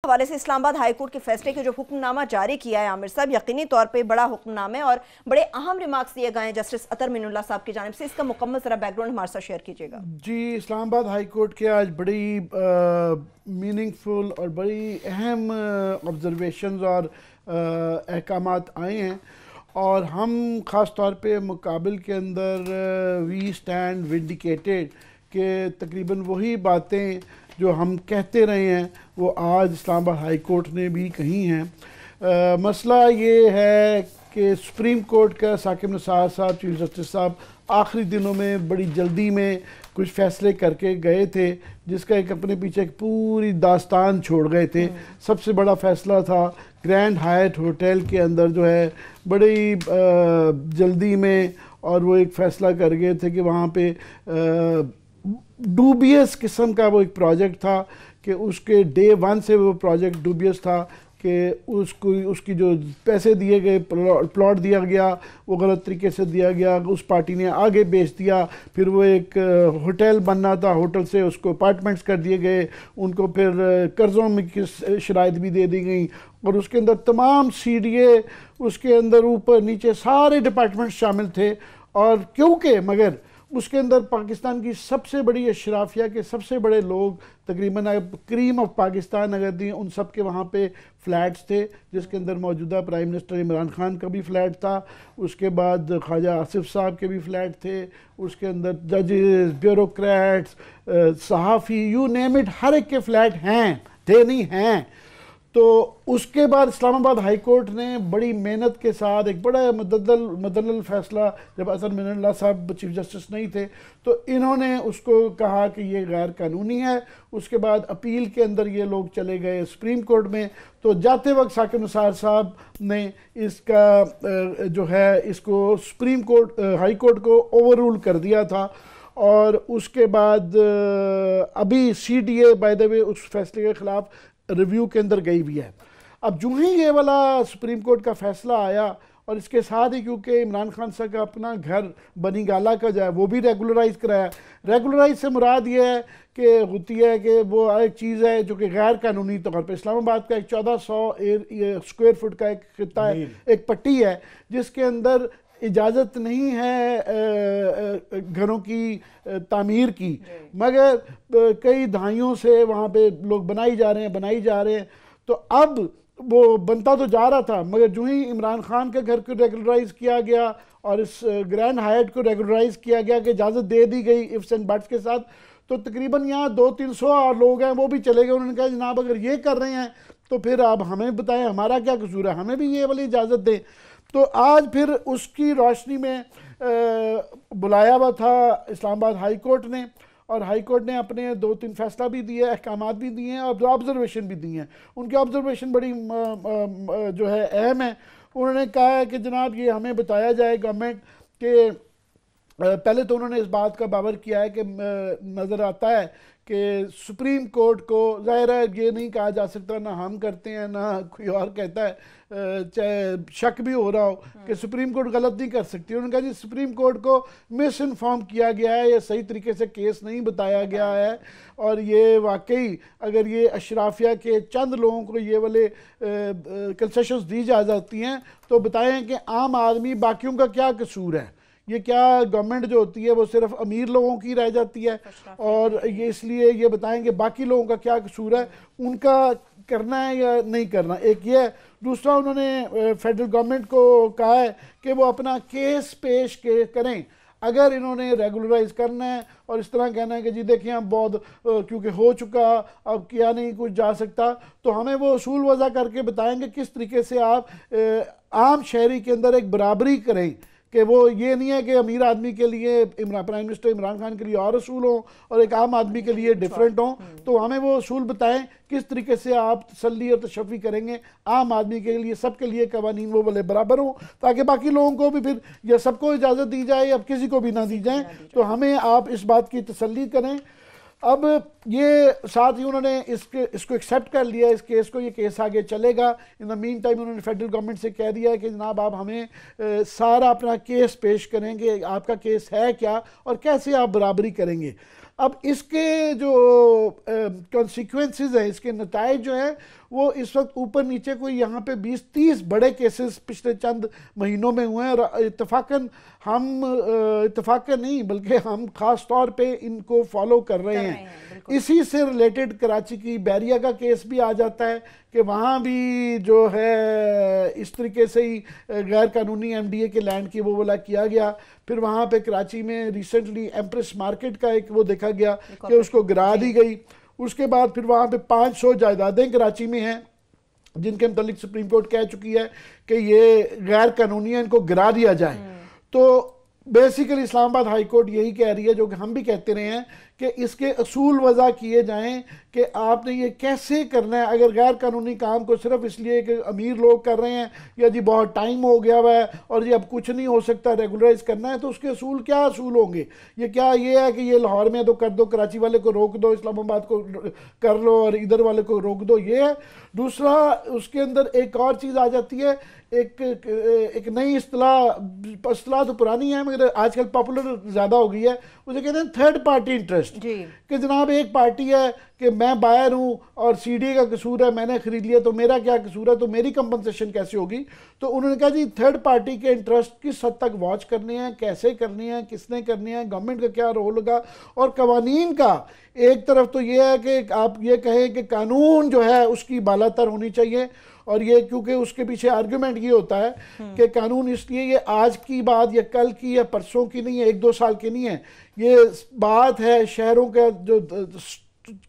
हवाले से Islamabad high court के फैसले के जो हुक्मनामा जारी किया है आमिर साहब, यकीनी तौर पे बड़ा हुक्मनामा है और बड़े अहम रिमार्क्स दिए गए हैं जस्टिस अतर मिनुल्लाह साहब की जानिब से। इसका मुकम्मल जरा बैकग्राउंड हमारे साथ शेयर कीजिएगा। जी, इस्लामाबाद हाई कोर्ट के आज बड़ी मीनिंगफुल और बड़ी अहम ऑब्जर्वेशंस और अहकामात आए हैं और हम ख़ास तौर पे मुकाबिल के अंदर वी स्टैंड विंडिकेटेड के तकरीबन वही बातें जो हम कहते रहे हैं वो आज इस्लामाबाद हाई कोर्ट ने भी कही हैं। मसला ये है कि सुप्रीम कोर्ट का साकिब निसार साहब, चीफ जस्टिस साहब आखिरी दिनों में बड़ी जल्दी में कुछ फैसले करके गए थे जिसका एक अपने पीछे एक पूरी दास्तान छोड़ गए थे। सबसे बड़ा फैसला था ग्रैंड हायट होटल के अंदर जो है बड़ी जल्दी में, और वो एक फ़ैसला कर गए थे कि वहाँ पे डूबियस किस्म का वो एक प्रोजेक्ट था कि उसके डे वन से वो प्रोजेक्ट डूबियस था कि उसकी जो पैसे दिए गए, प्लॉट दिया गया वो गलत तरीके से दिया गया, उस पार्टी ने आगे बेच दिया, फिर वो एक होटल बनना था, होटल से उसको अपार्टमेंट्स कर दिए गए, उनको फिर कर्ज़ों में की शराइत भी दे दी गई और उसके अंदर तमाम CDA उसके अंदर ऊपर नीचे सारे डिपार्टमेंट शामिल थे। और क्योंकि मगर उसके अंदर पाकिस्तान की सबसे बड़ी अशराफिया के सबसे बड़े लोग तकरीबन क्रीम ऑफ पाकिस्तान अगर दी, उन सब के वहाँ पे फ्लैट्स थे जिसके अंदर मौजूदा प्राइम मिनिस्टर इमरान खान का भी फ्लैट था, उसके बाद ख्वाजा आसिफ साहब के भी फ्लैट थे, उसके अंदर जजेस, ब्यूरोक्रेट्स, सहाफ़ी, यू नेम इट, हर एक के फ्लैट हैं, थे नहीं हैं। तो उसके बाद इस्लामाबाद हाई कोर्ट ने बड़ी मेहनत के साथ एक बड़ा मुदल्लल फ़ैसला, जब अतर मिनुल्लाह साहब चीफ जस्टिस नहीं थे तो इन्होंने उसको कहा कि ये गैर कानूनी है। उसके बाद अपील के अंदर ये लोग चले गए सुप्रीम कोर्ट में, तो जाते वक्त साकिब निसार साहब ने इसका जो है इसको सुप्रीम कोर्ट हाई कोर्ट को ओवर रूल कर दिया था। और उसके बाद अभी CDA बाय द वे उस फैसले के ख़िलाफ़ रिव्यू के अंदर गई भी है। अब जो ही ये वाला सुप्रीम कोर्ट का फैसला आया और इसके साथ ही क्योंकि इमरान खान साहब का अपना घर बनी गाला का जो है वो भी रेगुलराइज कराया। रेगुलराइज से मुराद ये है कि होती है कि वो एक चीज़ है जो कि गैर कानूनी तौर पर इस्लामाबाद का एक 1400 स्क्वायर फुट का एक खिता है, एक पट्टी है जिसके अंदर इजाज़त नहीं है घरों की तामीर की, मगर कई दहाइयों से वहाँ पे लोग बनाई जा रहे हैं। तो अब वो बनता तो जा रहा था, मगर जो ही इमरान खान के घर को रेगुलराइज किया गया और इस ग्रैंड हायट को रेगुलराइज किया गया कि इजाज़त दे दी गई इफ्स एंड बट्स के साथ, तो तकरीबन यहाँ 200-300 लोग हैं वो भी चले गए। उन्होंने कहा जनाब अगर ये कर रहे हैं तो फिर आप हमें बताएं हमारा क्या कसूर है, हमें भी ये वाली इजाज़त दें। तो आज फिर उसकी रोशनी में बुलाया हुआ था इस्लामाबाद हाई कोर्ट ने, और हाई कोर्ट ने अपने 2-3 फैसला भी दिए, अहकामात भी दिए हैं और ऑब्जर्वेशन भी दी हैं। उनकी ऑब्जर्वेशन बड़ी जो है अहम है। उन्होंने कहा है कि जनाब ये हमें बताया जाए गवर्नमेंट के, पहले तो उन्होंने इस बात का बावर किया है कि नज़र आता है कि सुप्रीम कोर्ट को ज़ाहिर है ये नहीं कहा जा सकता, ना हम करते हैं ना कोई और कहता है, चाहे शक भी हो रहा हो कि सुप्रीम कोर्ट गलत नहीं कर सकती। उन्होंने कहा जी सुप्रीम कोर्ट को मिस इन्फॉर्म किया गया है, ये सही तरीके से केस नहीं बताया गया है, और ये वाकई अगर ये अशराफिया के चंद लोगों को ये वाले कंसेशंस दी जा जाती हैं तो बताएं कि आम आदमी बाकियों का क्या कसूर है। ये क्या गवर्नमेंट जो होती है वो सिर्फ अमीर लोगों की रह जाती है, और ये इसलिए ये बताएंगे बाकी लोगों का क्या कसूर है, उनका करना है या नहीं करना, एक ये है। दूसरा उन्होंने फेडरल गवर्नमेंट को कहा है कि वो अपना केस पेश करें अगर इन्होंने रेगुलराइज करना है, और इस तरह कहना है कि जी देखिए हम बहुत क्योंकि हो चुका अब किया नहीं कुछ जा सकता, तो हमें वो उसूल वज़ा करके बताएंगे किस तरीके से आप आम शहरी के अंदर एक बराबरी करें कि वो ये नहीं है कि अमीर आदमी के लिए प्राइम मिनिस्टर इमरान खान के लिए और असूल हों और एक आम आदमी के लिए डिफरेंट हों। तो हमें वो असूल बताएं किस तरीके से आप तसल्ली और तशफ़ी करेंगे आम आदमी के लिए, सबके लिए कवानीन वो वाले बराबर हों, ताकि बाकी लोगों को भी फिर या सबको इजाज़त दी जाए या किसी को भी ना दी जाए। तो हमें आप इस बात की तसल्ली करें। अब ये साथ ही उन्होंने इसको एक्सेप्ट कर लिया इस केस को, ये केस आगे चलेगा। इन द मीन टाइम उन्होंने फेडरल गवर्नमेंट से कह दिया है कि जनाब आप हमें सारा अपना केस पेश करेंगे, आपका केस है क्या और कैसे आप बराबरी करेंगे। अब इसके जो कॉन्सिक्वेंसेस हैं, इसके नताइज जो हैं वो इस वक्त ऊपर नीचे कोई यहाँ पे 20-30 बड़े केसेस पिछले चंद महीनों में हुए हैं, और इत्तफाकन नहीं बल्कि हम खास तौर पे इनको फॉलो कर रहे हैं। इसी से रिलेटेड कराची की बैरिया का केस भी आ जाता है कि वहाँ भी जो है इस तरीके से ही गैर कानूनी MDA के लैंड की वो वाला किया गया। फिर वहाँ पे कराची में रिसेंटली एम्प्रेस मार्केट का एक वो देखा गया कि उसको गिरा दी गई। उसके बाद फिर वहाँ पे 500 जायदादें कराची में हैं जिनके मुतालिक सुप्रीम कोर्ट कह चुकी है कि ये गैर कानूनी है, इनको गिरा दिया जाए। तो बेसिकली इस्लामाबाद हाई कोर्ट यही कह रही है, जो कि हम भी कहते रहे हैं, कि इसके असूल वज़ा किए जाएं कि आपने ये कैसे करना है। अगर गैर कानूनी काम को सिर्फ इसलिए कि अमीर लोग कर रहे हैं या जी बहुत टाइम हो गया हुआ है और जी अब कुछ नहीं हो सकता, रेगुलराइज करना है, तो उसके असूल क्या असूल होंगे? ये क्या ये है कि ये लाहौर में तो कर दो, कराची वाले को रोक दो, इस्लामाबाद को कर लो और इधर वाले को रोक दो, ये है। दूसरा उसके अंदर एक और चीज़ आ जाती है, एक नई इस्तिलाह तो पुरानी है मगर आजकल पॉपुलर ज़्यादा हो गई है, उसे कहते हैं थर्ड पार्टी इंटरेस्ट। कि जनाब एक पार्टी है कि मैं बायर हूँ और CDA का कसूर है, मैंने ख़रीद लिया तो मेरा क्या कसूर है, तो मेरी कंपनसेशन कैसे होगी? तो उन्होंने कहा जी थर्ड पार्टी के इंटरेस्ट किस हद तक वॉच करने हैं, कैसे करने हैं, किसने करने हैं, गवर्नमेंट का क्या रोल होगा। और कवानीन का एक तरफ तो ये है कि आप ये कहें कि कानून जो है उसकी बालातर होनी चाहिए, और ये क्योंकि उसके पीछे आर्गुमेंट ये होता है कि कानून इसलिए ये आज की बात या कल की या परसों की नहीं है, 1-2 साल की नहीं है, ये बात है शहरों का जो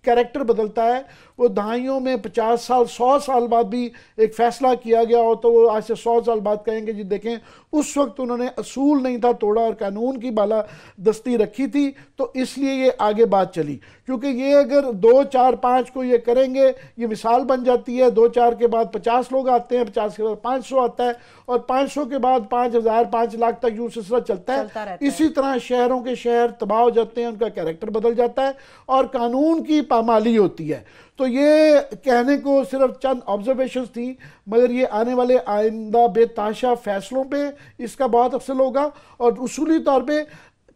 कैरेक्टर बदलता है वो दहाइयों में 50 साल 100 साल बाद भी एक फैसला किया गया हो तो वो आज से 100 साल बाद कहेंगे जी देखें उस वक्त उन्होंने असूल नहीं था तोड़ा और कानून की बाला दस्ती रखी थी, तो इसलिए ये आगे बात चली। क्योंकि ये अगर 2, 4, 5 को ये करेंगे, ये मिसाल बन जाती है, 2, 4 के बाद 50 लोग आते हैं, 50 के बाद 500 आता है और 500 के बाद 5000, 5 लाख तक यूं सिलसिला चलता है। इसी तरह शहरों के शहर तबाह हो जाते हैं, उनका कैरेक्टर बदल जाता है और कानून की पामाली होती है। तो ये कहने को सिर्फ चंद ऑब्जर्वेशंस थी, मगर ये आने वाले आइंदा बेताशा फैसलों पे इसका बहुत असर होगा और उसूली तौर पे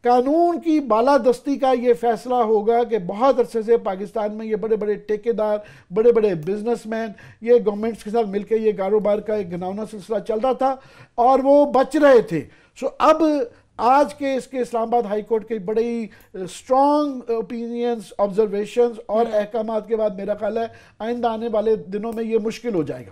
कानून की बालादस्ती का ये फैसला होगा कि बहुत अरसे से पाकिस्तान में ये बड़े बड़े ठेकेदार, बड़े बड़े बिजनेसमैन, ये गवर्नमेंट्स के साथ मिलकर ये कारोबार का एक घिनौना सिलसिला चल रहा था और वो बच रहे थे। सो अब आज के इसके इस्लामाबाद हाई कोर्ट के बड़ी स्ट्रॉन्ग ओपिनियंस, ऑब्जर्वेशंस और अहकामात के बाद मेरा ख्याल है आइंदा आने वाले दिनों में ये मुश्किल हो जाएगा।